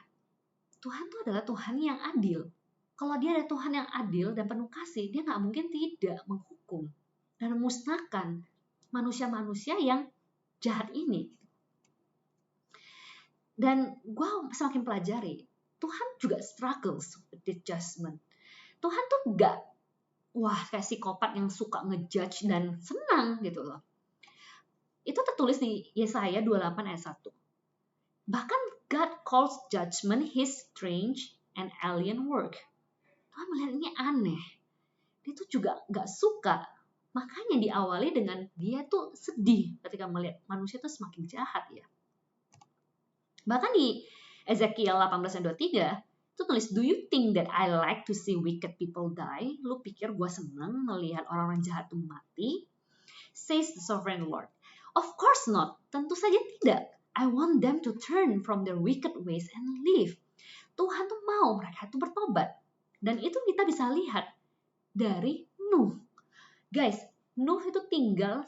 Tuhan tuh adalah Tuhan yang adil. Kalau dia ada Tuhan yang adil dan penuh kasih, dia nggak mungkin tidak menghukum dan memusnahkan manusia-manusia yang jahat ini. Dan gue semakin pelajari, Tuhan juga struggles with the judgment. Tuhan tuh gak, kayak psikopat yang suka ngejudge dan senang gitu loh. Itu tertulis di Yesaya 28 ayat 1. Bahkan God calls judgment his strange and alien work. Tuhan melihat ini aneh. Dia tuh juga gak suka. Makanya diawali dengan dia tuh sedih ketika melihat manusia tuh semakin jahat ya. Bahkan di Ezekiel 18:23 itu tulis, do you think that I like to see wicked people die? Lu pikir gue senang melihat orang-orang jahat tuh mati? Says the sovereign Lord. Of course not. Tentu saja tidak. I want them to turn from their wicked ways and live. Tuhan tuh mau mereka tuh bertobat. Dan itu kita bisa lihat dari Nuh. Guys, Nuh itu tinggal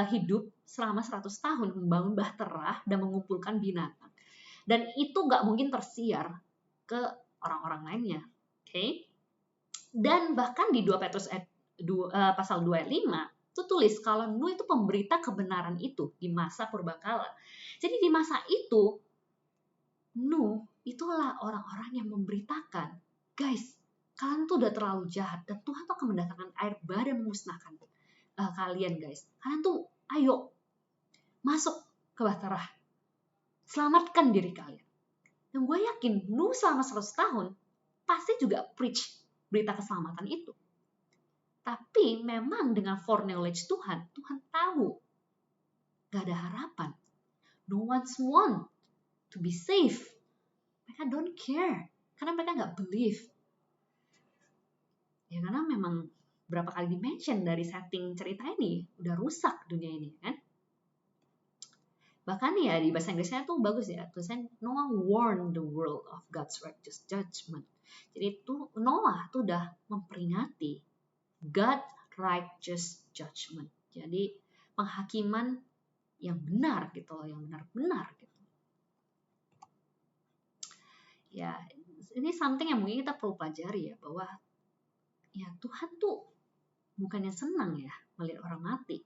hidup selama 100 tahun membangun bahtera dan mengumpulkan binatang. Dan itu gak mungkin tersiar ke orang-orang lainnya. Okay? Dan bahkan di 2 Petrus pasal 2 ayat 5 itu tulis kalau Nuh itu pemberita kebenaran itu di masa purbakala. Jadi di masa itu Nuh itulah orang-orang yang memberitakan, guys, kalian tuh udah terlalu jahat dan Tuhan tuh akan mendatangkan air bah dan memusnahkan kalian, guys. Kalian tuh ayo masuk ke bahtera. Selamatkan diri kalian. Dan gue yakin Nuh selama 100 tahun pasti juga preach berita keselamatan itu. Tapi memang dengan foreknowledge Tuhan, Tuhan tahu gak ada harapan. No one's want to be safe. Mereka don't care. Karena mereka gak believe. Ya karena memang berapa kali dimention dari setting cerita ini, udah rusak dunia ini kan. Bahkan ya di bahasa Inggrisnya tuh bagus ya, tulisannya Noah warned the world of God's righteous judgment. Jadi itu Noah tuh udah memperingati God righteous judgment. Jadi penghakiman yang benar gitu loh, yang benar-benar gitu. Ya, ini something yang mungkin kita perlu pelajari ya, bahwa ya Tuhan tuh bukannya senang ya melihat orang mati.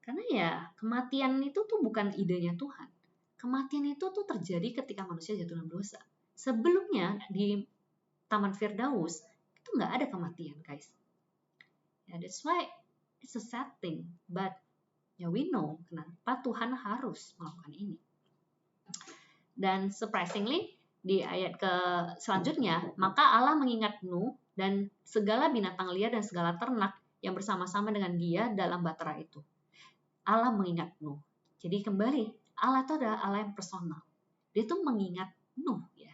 Karena ya kematian itu tuh bukan idenya Tuhan. Kematian itu tuh terjadi ketika manusia jatuh dalam dosa. Sebelumnya di Taman Firdaus itu nggak ada kematian, guys. Ya, that's why it's a sad thing. But ya we know kenapa Tuhan harus melakukan ini. Dan surprisingly di ayat ke selanjutnya, maka Allah mengingat Nuh dan segala binatang liar dan segala ternak yang bersama-sama dengan dia dalam bahtera itu. Allah mengingat Nuh. Jadi kembali, Allah itu adalah Allah yang personal. Dia tuh mengingat Nuh ya.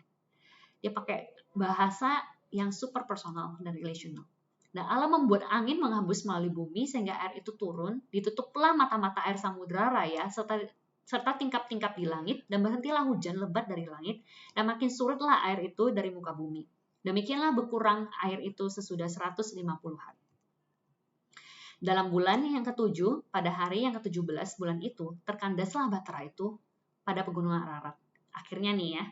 Dia pakai bahasa yang super personal dan relational. Nah, Allah membuat angin menghembus melalui bumi sehingga air itu turun, ditutuplah mata-mata air samudra raya serta tingkap-tingkap di langit, dan berhentilah hujan lebat dari langit, dan makin surutlah air itu dari muka bumi. Demikianlah berkurang air itu sesudah 150 hari. Dalam bulan yang ke-7, pada hari yang ke-17 bulan itu, terkandaslah bahtera itu pada pegunungan Ararat. Akhirnya nih ya,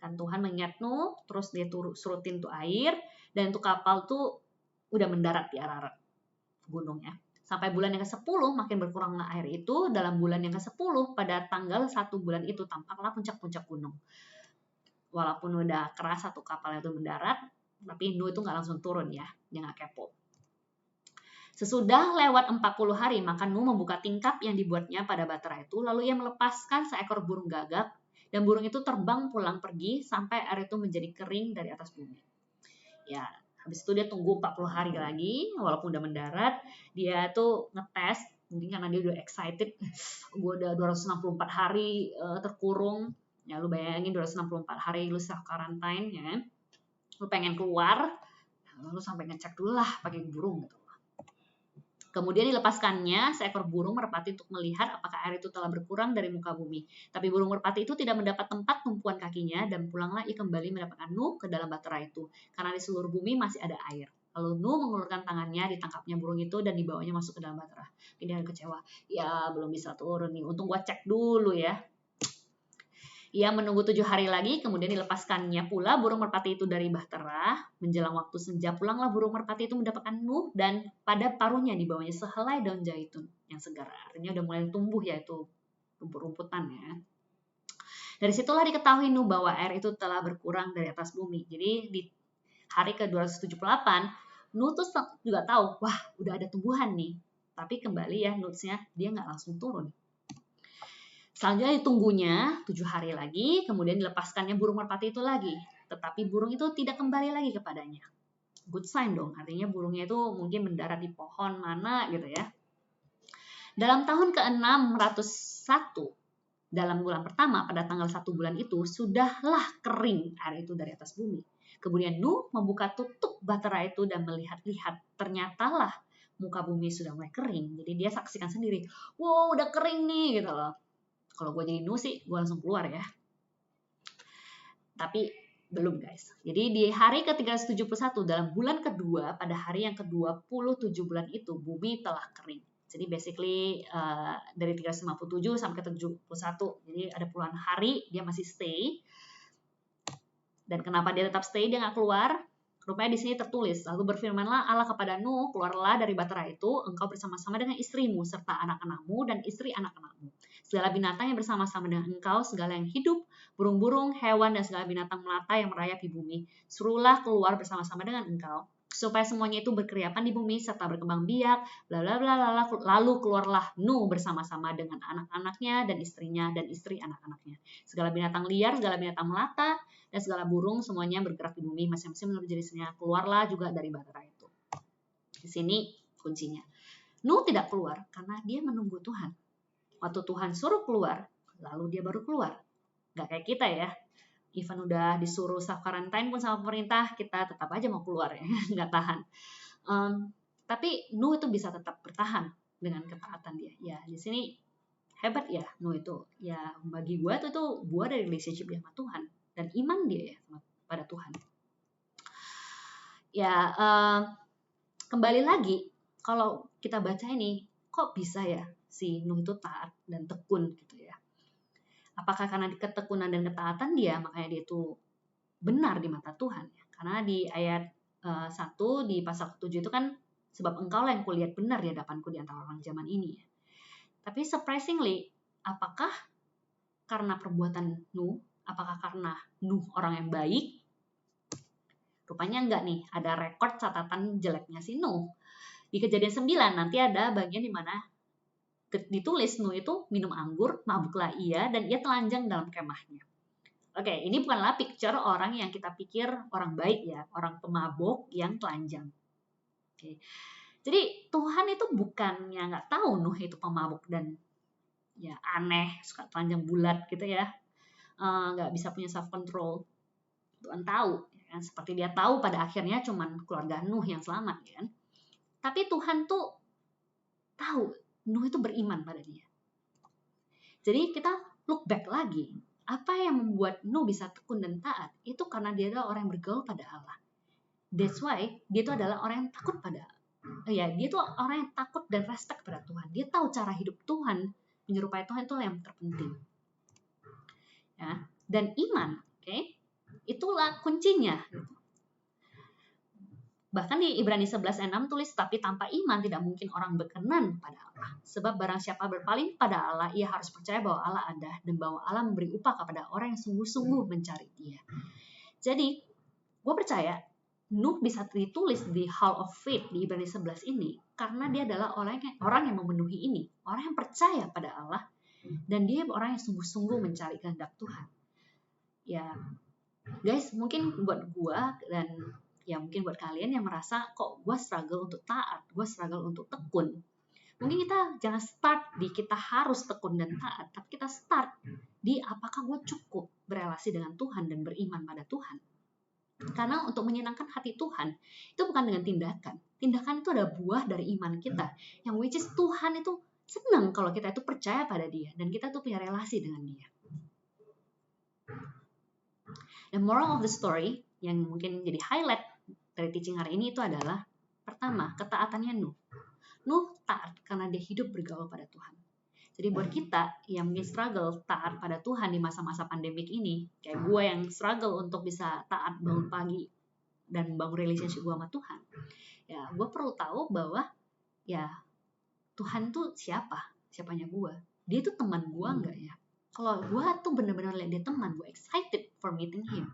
kan Tuhan mengingat Nuh, terus dia surutin tuh air, dan tuh kapal tuh udah mendarat di Ararat gunungnya. Sampai bulan yang ke-10 makin berkuranglah air itu. Dalam bulan yang ke-10 pada tanggal 1 bulan itu tampaklah puncak-puncak gunung. Walaupun udah keras satu kapal itu mendarat, tapi Nuh itu nggak langsung turun ya, dia nggak kepo. Sesudah lewat 40 hari, maka Nuh membuka tingkap yang dibuatnya pada Batra itu, lalu ia melepaskan seekor burung gagak, dan burung itu terbang pulang pergi sampai air itu menjadi kering dari atas bumi. Ya, habis itu dia tunggu 40 hari lagi, walaupun udah mendarat, dia tuh ngetes, mungkin karena dia udah excited, gue udah 264 hari terkurung, ya lu bayangin 264 hari lu self quarantine, ya kan, lu pengen keluar, lu sampai ngecek dulu lah pakai burung gitu. Kemudian dilepaskannya seekor burung merpati untuk melihat apakah air itu telah berkurang dari muka bumi. Tapi burung merpati itu tidak mendapat tempat tumpuan kakinya dan pulanglah ia kembali mendapatkan Nuh ke dalam Batra itu. Karena di seluruh bumi masih ada air. Lalu Nuh mengulurkan tangannya, ditangkapnya burung itu dan dibawanya masuk ke dalam Batra. Ini kecewa. Ya belum bisa turun nih. Untung gua cek dulu ya. Ia menunggu 7 hari lagi, kemudian dilepaskannya pula burung merpati itu dari bahtera. Menjelang waktu senja pulanglah burung merpati itu mendapatkan Nuh dan pada paruhnya di bawahnya sehelai daun zaitun yang segar. Artinya udah mulai tumbuh ya itu rumput-rumputan ya. Dari situlah diketahui Nuh bahwa air itu telah berkurang dari atas bumi. Jadi di hari ke-278, Nuh tuh juga tahu, wah udah ada tumbuhan nih. Tapi kembali ya Nuh-nya, dia nggak langsung turun. Selanjutnya ditunggunya 7 hari lagi, kemudian dilepaskannya burung merpati itu lagi. Tetapi burung itu tidak kembali lagi kepadanya. Good sign dong, artinya burungnya itu mungkin mendarat di pohon mana gitu ya. Dalam tahun ke-601, dalam bulan pertama pada tanggal 1 bulan itu, sudahlah kering air itu dari atas bumi. Kemudian Nuh membuka tutup bahtera itu dan melihat-lihat, ternyatalah muka bumi sudah mulai kering. Jadi dia saksikan sendiri, wow udah kering nih gitu loh. Kalau gue jadi Nuh sih, gue langsung keluar ya. Tapi belum guys. Jadi di hari ke-371 dalam bulan kedua, pada hari yang ke-27 bulan itu, bumi telah kering. Jadi basically dari 357 sampai ke 71. Jadi ada puluhan hari dia masih stay. Dan kenapa dia tetap stay, dia nggak keluar? Rupanya di sini tertulis, lalu berfirmanlah Allah kepada Nuh, keluarlah dari bahtera itu, engkau bersama-sama dengan istrimu, serta anak-anakmu dan istri anak-anakmu. Segala binatang yang bersama-sama dengan engkau, segala yang hidup, burung-burung, hewan, dan segala binatang melata yang merayap di bumi, suruhlah keluar bersama-sama dengan engkau, supaya semuanya itu berkeriapan di bumi, serta berkembang biak, bla bla bla. Lalu keluarlah Nuh bersama-sama dengan anak-anaknya dan istrinya dan istri anak-anaknya. Segala binatang liar, segala binatang melata, dan segala burung semuanya bergerak di bumi masing-masing menurut jenisnya, keluarlah juga dari bahtera itu. Di sini kuncinya. Nuh tidak keluar karena dia menunggu Tuhan. Waktu Tuhan suruh keluar, lalu dia baru keluar. Gak kayak kita ya. Even udah disuruh self quarantine pun sama pemerintah, kita tetap aja mau keluar ya, nggak tahan. Tapi Nuh itu bisa tetap bertahan dengan ketaatan dia. Ya di sini hebat ya Nuh itu. Ya bagi gue itu buah dari relationship dia sama Tuhan dan iman dia ya pada Tuhan. Ya kembali lagi kalau kita baca ini, kok bisa ya si Nuh itu taat dan tekun gitu ya? Apakah karena ketekunan dan ketaatan dia makanya dia itu benar di mata Tuhan? Karena di ayat 1 di pasal 7 itu kan, sebab engkau lah yang kulihat benar di hadapanku di antara orang zaman ini. Tapi surprisingly, apakah karena perbuatan Nuh? Apakah karena Nuh orang yang baik? Rupanya enggak nih, ada rekod catatan jeleknya si Nuh. Di Kejadian 9 nanti ada bagian di mana ditulis Nuh itu minum anggur, mabuklah ia, dan ia telanjang dalam kemahnya. Oke, ini bukanlah picture orang yang kita pikir orang baik ya, orang pemabuk yang telanjang. Oke. Jadi Tuhan itu bukannya nggak tahu Nuh itu pemabuk dan ya aneh, suka telanjang bulat gitu ya, nggak bisa punya self control. Tuhan tahu, ya, seperti dia tahu pada akhirnya cuman keluarga Nuh yang selamat, ya kan? Tapi Tuhan tuh tahu Nuh itu beriman pada dia. Jadi kita look back lagi, apa yang membuat Nuh bisa tekun dan taat? Itu karena dia adalah orang yang bergaul pada Allah. That's why dia itu adalah orang yang takut pada Allah. Ya, dia itu orang yang takut dan respect pada Tuhan. Dia tahu cara hidup Tuhan, menyerupai Tuhan itu yang terpenting. Ya, dan iman, okay? Itulah kuncinya. Bahkan di Ibrani 11:6 tulis, tapi tanpa iman tidak mungkin orang berkenan pada Allah. Sebab barang siapa berpaling pada Allah, ia harus percaya bahwa Allah ada dan bahwa Allah memberi upah kepada orang yang sungguh-sungguh mencari Dia. Jadi, gue percaya Nuh bisa ditulis di Hall of Faith di Ibrani 11 ini karena dia adalah orang yang memenuhi ini, orang yang percaya pada Allah, dan dia orang yang sungguh-sungguh mencari kehendak Tuhan. Ya, guys, mungkin buat gua dan ya mungkin buat kalian yang merasa kok gua struggle untuk taat, gua struggle untuk tekun. Mungkin kita jangan start di kita harus tekun dan taat, tapi kita start di apakah gue cukup berelasi dengan Tuhan dan beriman pada Tuhan. Karena untuk menyenangkan hati Tuhan, itu bukan dengan tindakan. Tindakan itu adalah buah dari iman kita. Yang which is Tuhan itu senang kalau kita itu percaya pada dia. Dan kita tuh punya relasi dengan dia. The moral of the story, yang mungkin jadi highlight dari teaching hari ini itu adalah, pertama, ketaatannya Nuh. Nuh taat karena dia hidup bergaul pada Tuhan. Jadi buat kita yang mungkin struggle taat pada Tuhan di masa-masa pandemik ini, kayak gue yang struggle untuk bisa taat bangun pagi dan bangun relationship gue sama Tuhan, ya gue perlu tahu bahwa ya Tuhan tuh siapanya gue. Dia tuh teman gue enggak ya? Kalau gue tuh benar-benar lihat dia teman, gue excited for meeting him,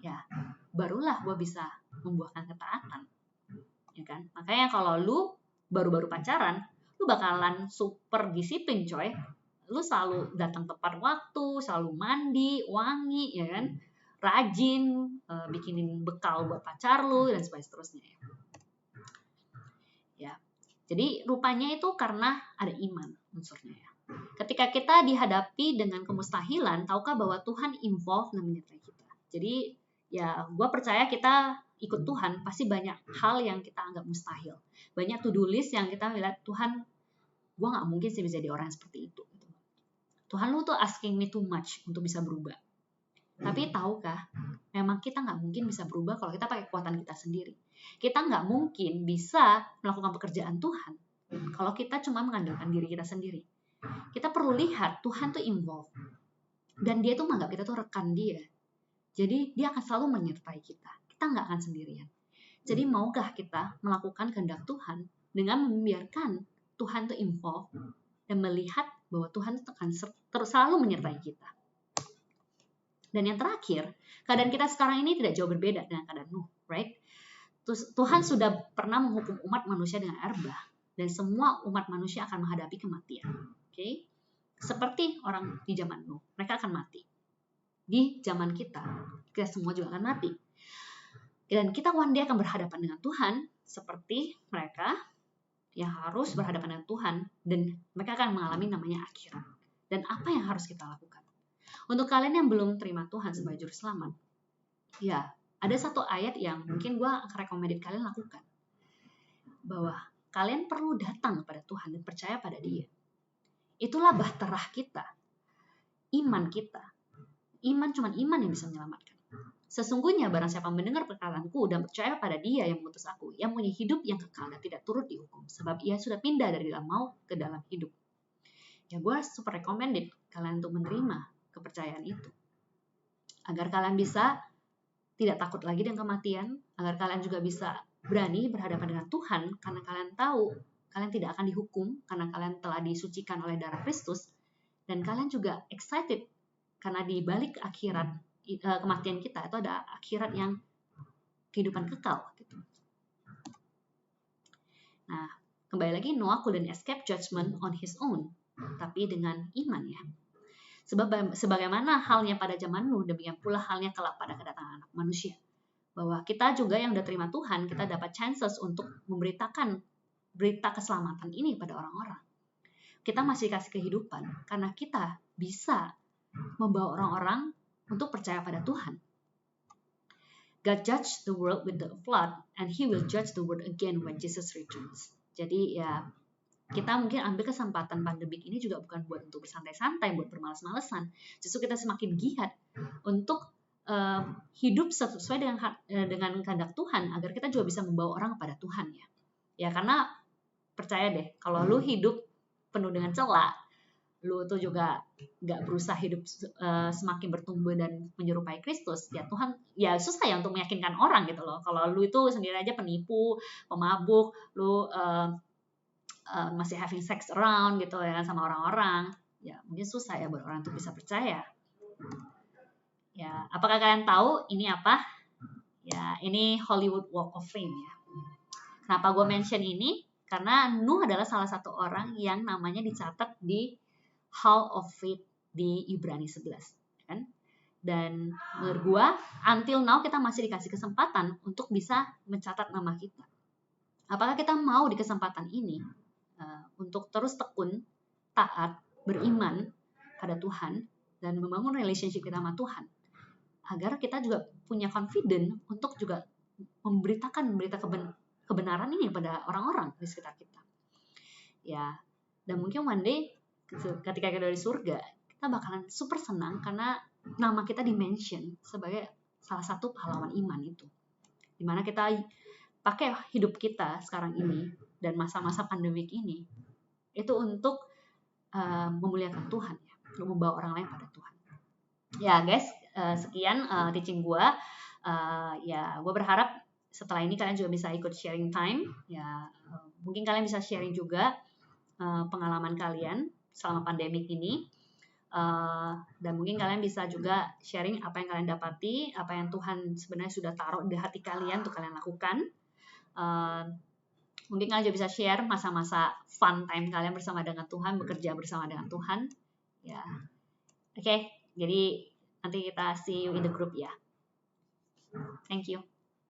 ya barulah gue bisa membuahkan ketaatan, ya kan? Makanya kalau lu baru-baru pacaran, lu bakalan super disiplin coy. Lu selalu datang tepat waktu, selalu mandi, wangi, ya kan? Rajin, bikinin bekal buat pacar lu, dan seterusnya ya. Ya. Jadi rupanya itu karena ada iman unsurnya ya. Ketika kita dihadapi dengan kemustahilan, tahukah bahwa Tuhan involved dan menyertai kita. Jadi ya gue percaya kita ikut Tuhan pasti banyak hal yang kita anggap mustahil. Banyak to-do list yang kita lihat, Tuhan, gue gak mungkin sih bisa jadi orang seperti itu. Tuhan lu tuh asking me too much untuk bisa berubah. Tapi tahukah, memang kita gak mungkin bisa berubah kalau kita pakai kekuatan kita sendiri. Kita gak mungkin bisa melakukan pekerjaan Tuhan kalau kita cuma mengandalkan diri kita sendiri. Kita perlu lihat Tuhan tuh involved. Dan dia tuh menganggap kita tuh rekan dia. Jadi dia akan selalu menyertai kita. Kita gak akan sendirian. Jadi maukah kita melakukan kehendak Tuhan dengan membiarkan Tuhan itu involved dan melihat bahwa Tuhan akan selalu menyertai kita. Dan yang terakhir, keadaan kita sekarang ini tidak jauh berbeda dengan keadaan Nuh, right? Tuhan sudah pernah menghukum umat manusia dengan air bah, dan semua umat manusia akan menghadapi kematian. Okay? Seperti orang di zaman Nuh, mereka akan mati. Di zaman kita semua juga akan mati. Dan kita one day akan berhadapan dengan Tuhan seperti mereka yang harus berhadapan dengan Tuhan, dan mereka akan mengalami namanya akhirat. Dan apa yang harus kita lakukan? Untuk kalian yang belum terima Tuhan sebagai juru selamat, ya ada satu ayat yang mungkin gue akan recommended kalian lakukan, bahwa kalian perlu datang kepada Tuhan dan percaya pada Dia. Itulah bahterah kita, iman kita. Iman cuma iman yang bisa menyelamatkan. Sesungguhnya barang siapa mendengar perkataanku dan percaya pada Dia yang mengutus aku, yang punya hidup yang kekal dan tidak turut dihukum, sebab ia sudah pindah dari dalam maut ke dalam hidup. Ya gue super recommended kalian untuk menerima kepercayaan itu, agar kalian bisa tidak takut lagi dengan kematian, agar kalian juga bisa berani berhadapan dengan Tuhan, karena kalian tahu kalian tidak akan dihukum karena kalian telah disucikan oleh darah Kristus, dan kalian juga excited karena di balik akhirat kematian kita itu ada akhirat yang kehidupan kekal gitu. Nah, kembali lagi, Noah couldn't escape judgment on his own, tapi dengan iman ya. Sebagaimana halnya pada zaman Nuh, demikian pula halnya kelak pada kedatangan Anak Manusia. Bahwa kita juga yang udah terima Tuhan, kita dapat chances untuk memberitakan berita keselamatan ini pada orang-orang. Kita masih kasih kehidupan karena kita bisa membawa orang-orang untuk percaya pada Tuhan. God judged the world with the flood, and He will judge the world again when Jesus returns. Jadi ya, kita mungkin ambil kesempatan pandemik ini juga bukan buat untuk bersantai-santai, buat bermalas-malesan. Justru kita semakin giat untuk hidup sesuai dengan kehendak Tuhan, agar kita juga bisa membawa orang kepada Tuhan ya. Ya karena percaya deh, kalau lu hidup penuh dengan celah, lu tuh juga gak berusaha hidup semakin bertumbuh dan menyerupai Kristus, ya Tuhan, ya susah ya untuk meyakinkan orang gitu loh. Kalau lu itu sendiri aja penipu, pemabuk, lu masih having sex around gitu ya kan sama orang-orang, ya mungkin susah ya buat orang untuk bisa percaya. Ya, apakah kalian tahu ini apa? Ya, ini Hollywood Walk of Fame ya. Kenapa gue mention ini? Karena Nuh adalah salah satu orang yang namanya dicatat di Hall of Faith di Ibrani 11, kan? Dan menurut gue, until now kita masih dikasih kesempatan untuk bisa mencatat nama kita. Apakah kita mau di kesempatan ini untuk terus tekun, taat, beriman pada Tuhan, dan membangun relationship kita sama Tuhan, agar kita juga punya confidence untuk juga memberitakan berita kebenaran ini pada orang-orang di sekitar kita. Ya, dan mungkin one day ketika kita di surga, kita bakalan super senang karena nama kita di-mention sebagai salah satu pahlawan iman itu. Dimana kita pakai hidup kita sekarang ini dan masa-masa pandemik ini itu untuk memuliakan Tuhan, ya, untuk membawa orang lain pada Tuhan. Ya guys, sekian teaching gue. Ya, gue berharap setelah ini kalian juga bisa ikut sharing time. Ya, mungkin kalian bisa sharing juga pengalaman kalian selama pandemik ini. Dan mungkin kalian bisa juga sharing apa yang kalian dapati, apa yang Tuhan sebenarnya sudah taruh di hati kalian untuk kalian lakukan. Mungkin kalian juga bisa share masa-masa fun time kalian bersama dengan Tuhan, bekerja bersama dengan Tuhan. Ya, oke. Jadi nanti kita see you in the group ya. Thank you.